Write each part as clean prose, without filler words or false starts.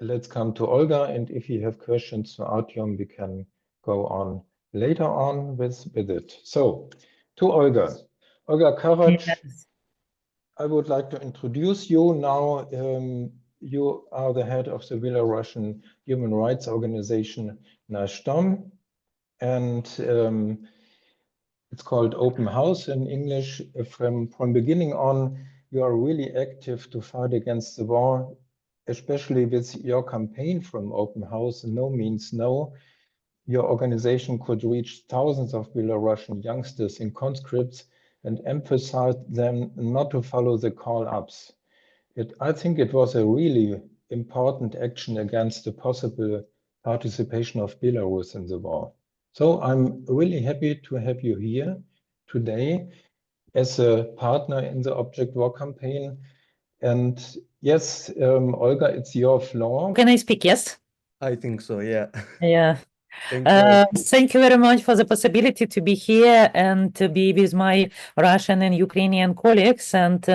let's come to Olga, and if you have questions to Artyom, we can go on later on with it. So, to Olga. Olga Karatch, Yes. I would like to introduce you now. You are the head of the Belarusian human rights organization Nasz Dom, and it's called Open House in English. From beginning on, you are really active to fight against the war, especially with your campaign from Open House, No Means No. Your organization could reach thousands of Belarusian youngsters in conscripts and emphasize them not to follow the call-ups. I think it was a really important action against the possible participation of Belarus in the war. So I'm really happy to have you here today as a partner in the Object War campaign. And yes, Olga, it's your floor. Can I speak? Yes. I think so, yeah. Yeah. Thank you. Thank you very much for the possibility to be here and to be with my Russian and Ukrainian colleagues. And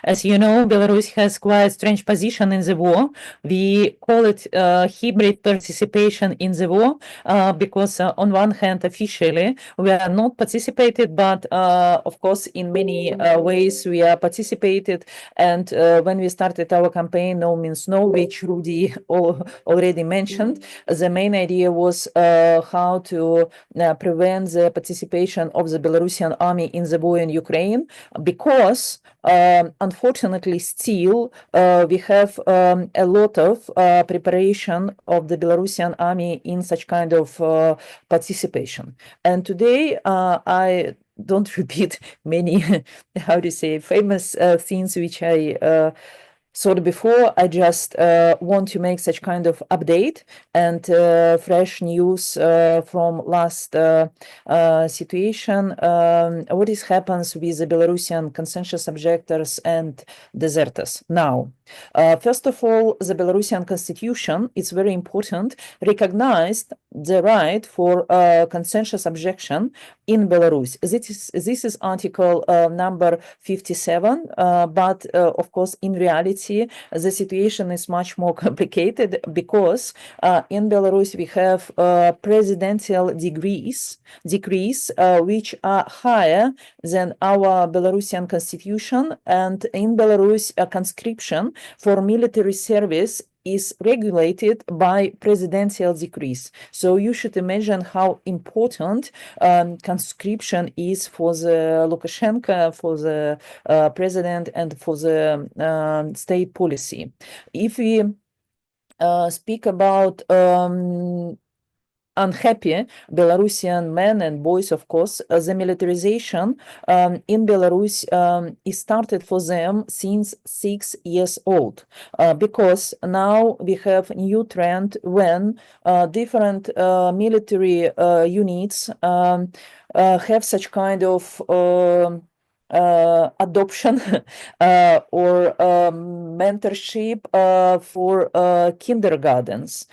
as you know, Belarus has quite a strange position in the war. We call it hybrid participation in the war because on one hand, officially, we are not participated, but of course, in many ways, we are participated. And when we started our campaign, No Means No, which Rudy already mentioned, the main idea was how to prevent the participation of the Belarusian army in the war in Ukraine, because unfortunately still we have a lot of preparation of the Belarusian army in such kind of participation. And today I don't repeat many, how to say, famous things which I thought before. I just want to make such kind of update and fresh news from last situation. What is happens with the Belarusian conscientious objectors and deserters now? First of all, the Belarusian constitution is very important, recognized the right for conscientious objection in Belarus. This is article number 57, but of course in reality the situation is much more complicated, because in Belarus we have presidential decrees which are higher than our Belarusian constitution, and in Belarus a conscription for military service is regulated by presidential decrees. So you should imagine how important conscription is for the Lukashenko, for the president, and for the state policy. If we speak about unhappy Belarusian men and boys, of course, the militarization in Belarus is started for them since 6 years old, because now we have new trend when different military units have such kind of adoption or mentorship for kindergartens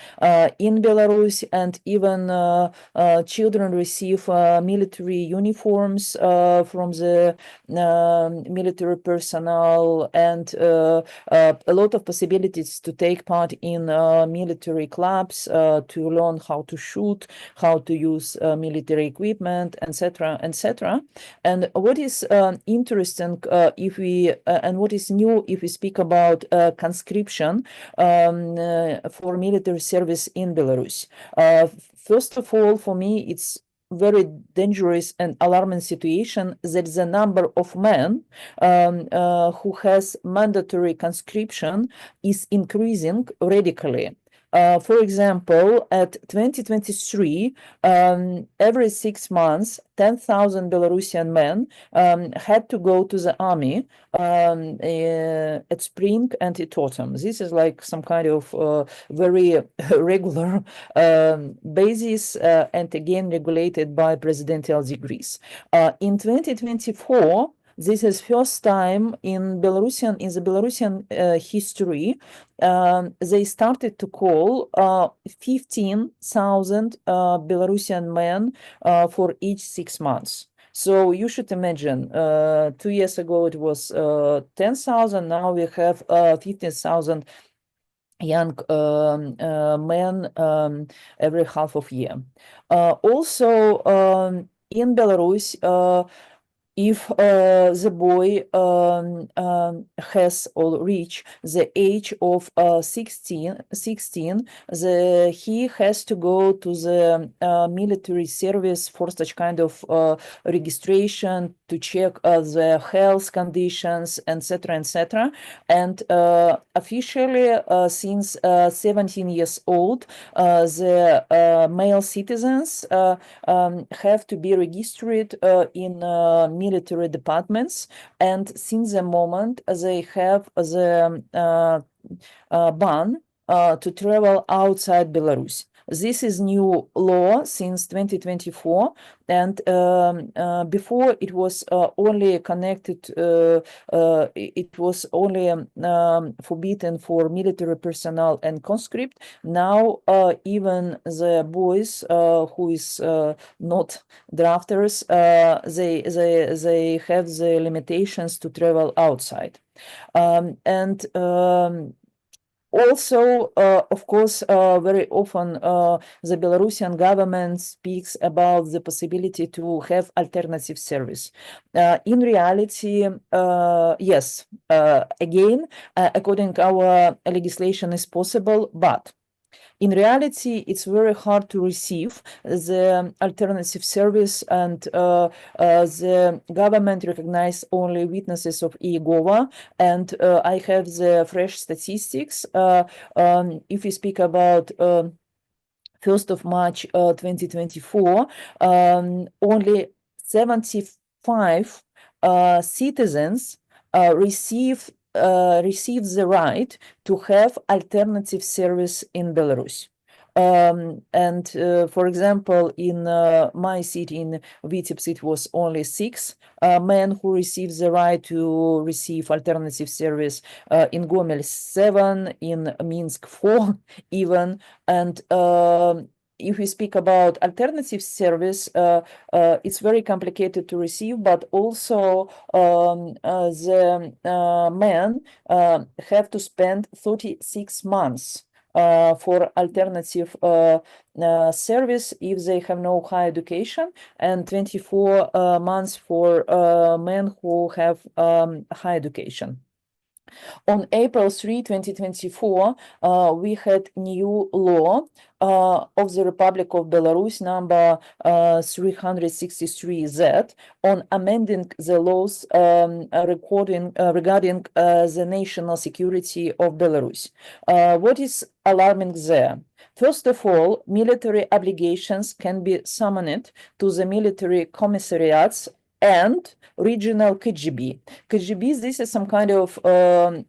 in Belarus, and even children receive military uniforms from the military personnel, and a lot of possibilities to take part in military clubs, to learn how to shoot, how to use military equipment, etc., etc. And what is interesting if we and what is new if we speak about conscription for military service in Belarus. First of all, for me, it's very dangerous and alarming situation that the number of men who has mandatory conscription is increasing radically. For example, at 2023, every 6 months, 10,000 Belarusian men had to go to the army at spring and at autumn. This is like some kind of very regular basis, and again regulated by presidential decrees. In 2024, this is first time in the Belarusian history they started to call 15,000 Belarusian men for each 6 months. So you should imagine, 2 years ago it was 10,000. Now we have 15,000 young men every half of year. Also, in Belarus, if the boy has or reached the age of 16, he has to go to the military service for such kind of registration to check the health conditions, etc., etc. And officially, since 17 years old, the male citizens have to be registered in military departments, and since the moment they have the ban to travel outside Belarus. This is new law since 2024, and before it was only connected, it was only forbidden for military personnel and conscript. Now even the boys who is not drafters, they have the limitations to travel outside. Also, of course, very often the Belarusian government speaks about the possibility to have alternative service. In reality, yes, again, according to our legislation is possible, but in reality, it's very hard to receive the alternative service, and the government recognizes only witnesses of EGOVA. And I have the fresh statistics. If we speak about 1st of March 2024, only 75 citizens received the right to have alternative service in Belarus. For example, in my city, in Vitebsk, it was only 6 men who received the right to receive alternative service. In Gomel, 7, in Minsk, 4 even. And if we speak about alternative service, it's very complicated to receive, but also the men have to spend 36 months for alternative service if they have no higher education, and 24 months for men who have higher education. On April 3, 2024, we had new law of the Republic of Belarus number 363Z on amending the laws regarding the national security of Belarus. What is alarming there? First of all, military obligations can be summoned to the military commissariats and regional KGB. KGB, this is some kind of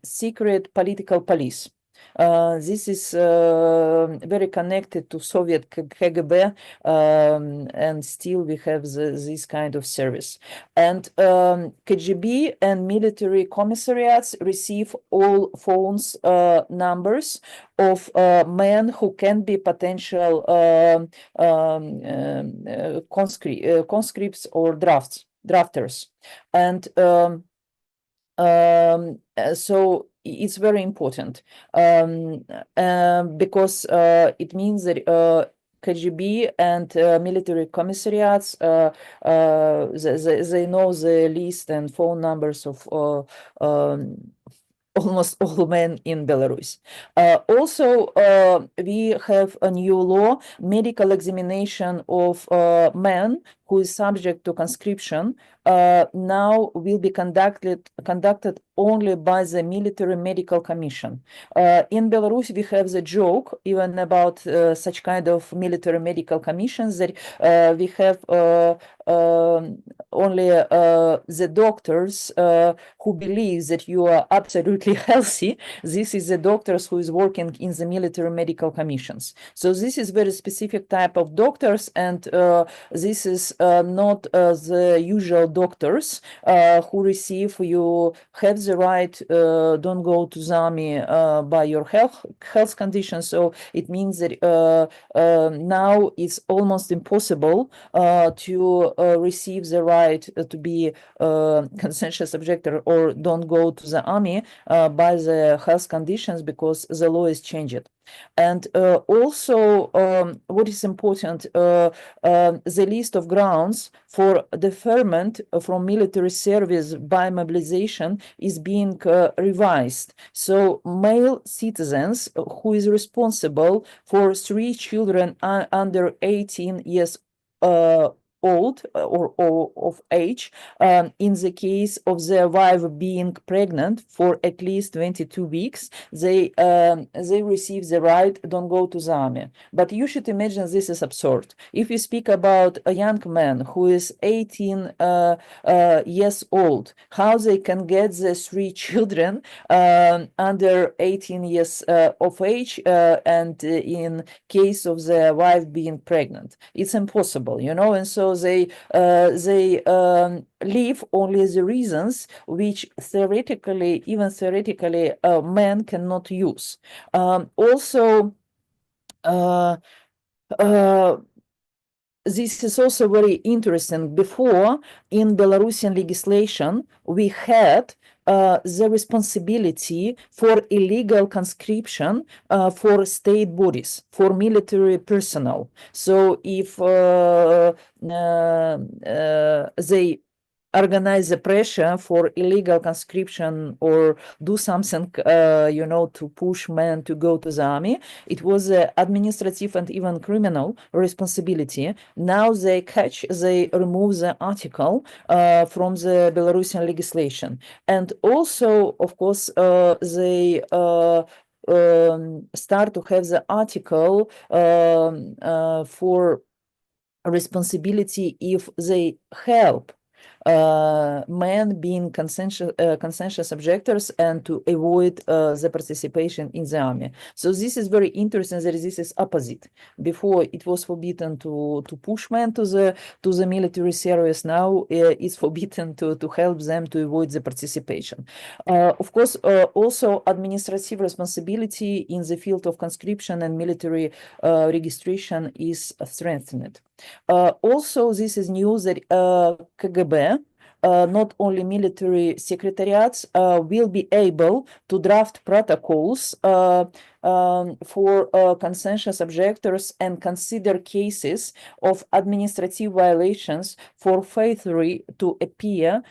secret political police. This is very connected to Soviet KGB, and still we have this kind of service. And KGB and military commissariats receive all phones numbers of men who can be potential conscripts or drafters. And so it's very important because it means that KGB and military commissariats, they know the list and phone numbers of almost all men in Belarus. Also, we have a new law, medical examination of men who is subject to conscription now will be conducted only by the military medical commission. In Belarus, we have the joke even about such kind of military medical commissions that we have only the doctors who believe that you are absolutely healthy. This is the doctors who is working in the military medical commissions. So this is very specific type of doctors, and this is not the usual doctors who receive. You have the right, don't go to the army by your health condition. So it means that now it's almost impossible to receive the right to be conscientious objector or don't go to the army by the health conditions, because the law is changed. And also, what is important, the list of grounds for deferment from military service by mobilization is being revised. So male citizens who is responsible for 3 children under 18 years old or of age, in the case of their wife being pregnant for at least 22 weeks, they receive the right, don't go to the army. But you should imagine this is absurd. If you speak about a young man who is 18 years old, how they can get the 3 children under 18 years of age, and in case of the wife being pregnant, it's impossible, you know. And so they leave only the reasons which theoretically, men cannot use. Also, this is also very interesting. Before, in Belarusian legislation, we had the responsibility for illegal conscription for state bodies, for military personnel. So if they organize the pressure for illegal conscription or do something, you know, to push men to go to the army, it was administrative and even criminal responsibility. Now they remove the article from the Belarusian legislation. And also, of course, they start to have the article for responsibility if they help men being conscientious objectors and to avoid the participation in the army. So this is very interesting that this is opposite. Before it was forbidden to push men to the military service. Now it's forbidden to help them to avoid the participation. Of course, also administrative responsibility in the field of conscription and military registration is strengthened. Also, this is news that KGB, not only military secretariats, will be able to draft protocols for conscientious objectors and consider cases of administrative violations for failure to appear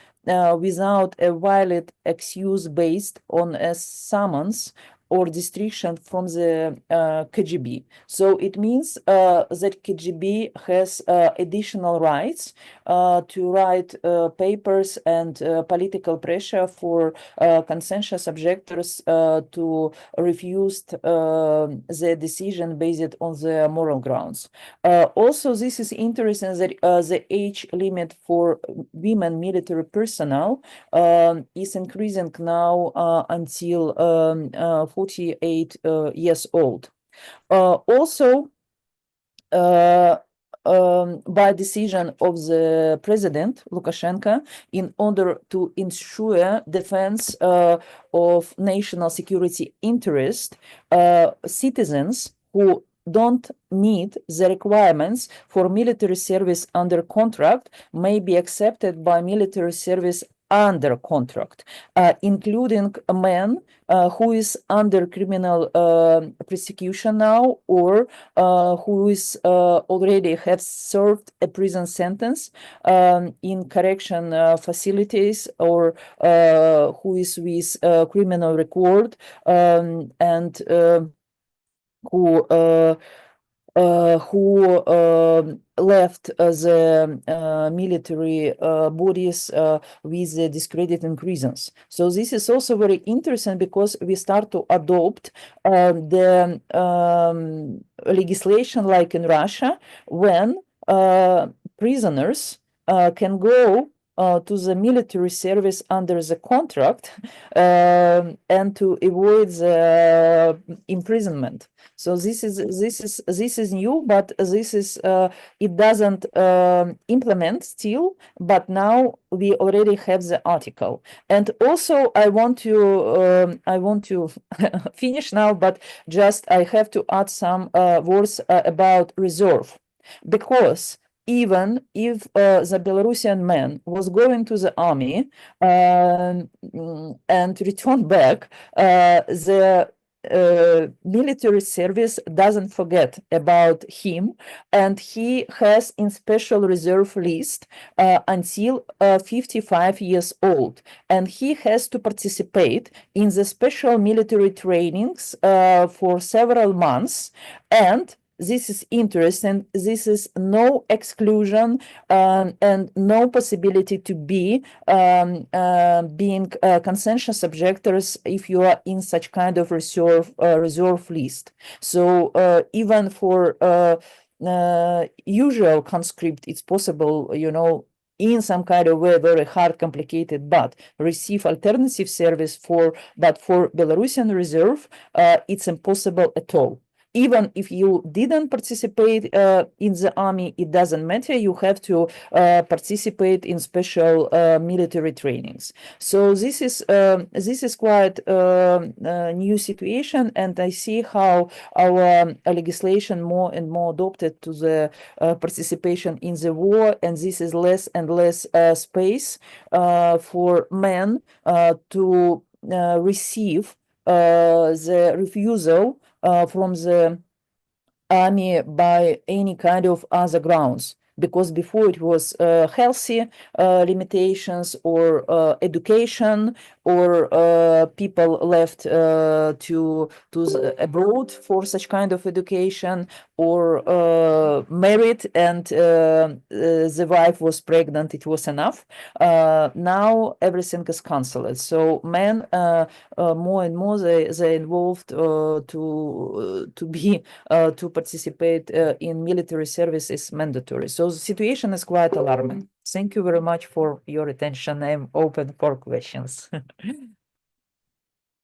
without a valid excuse based on a summons or restriction from the KGB. So it means that KGB has additional rights to write papers and political pressure for conscientious objectors to refuse the decision based on the moral grounds. Also, this is interesting that the age limit for women military personnel is increasing now until 48 years old. Also, by decision of the president Lukashenko, in order to ensure defense of national security interest, citizens who don't meet the requirements for military service under contract may be accepted by military service under contract, including a man who is under criminal prosecution now, or who is already have served a prison sentence in correction facilities, or who is with criminal record, and who left the military bodies with the discrediting reasons. So this is also very interesting, because we start to adopt the legislation like in Russia, when prisoners can go to the military service under the contract and to avoid the imprisonment. So this is new, but this is it doesn't implement still. But now we already have the article. And also I want to finish now, but just I have to add some words about reserve, because even if the Belarusian man was going to the army and returned back, the military service doesn't forget about him, and he has in special reserve list until 55 years old, and he has to participate in the special military trainings for several months. And this is interesting. This is no exclusion and no possibility to be being conscientious objectors if you are in such kind of reserve list. So even for usual conscript, it's possible, you know, in some kind of way, very hard, complicated, but receive alternative service but for Belarusian reserve, it's impossible at all. Even if you didn't participate in the army, it doesn't matter. You have to participate in special military trainings. So this is quite a new situation, and I see how our legislation more and more adopted to the participation in the war, and this is less and less space for men to receive the refusal from the army by any kind of other grounds, because before it was healthy limitations or education, or people left to abroad for such kind of education, or married and the wife was pregnant, it was enough. Now everything is cancelled. So men more and more they involved to participate in military service is mandatory. So the situation is quite alarming. Thank you very much for your attention. I'm open for questions.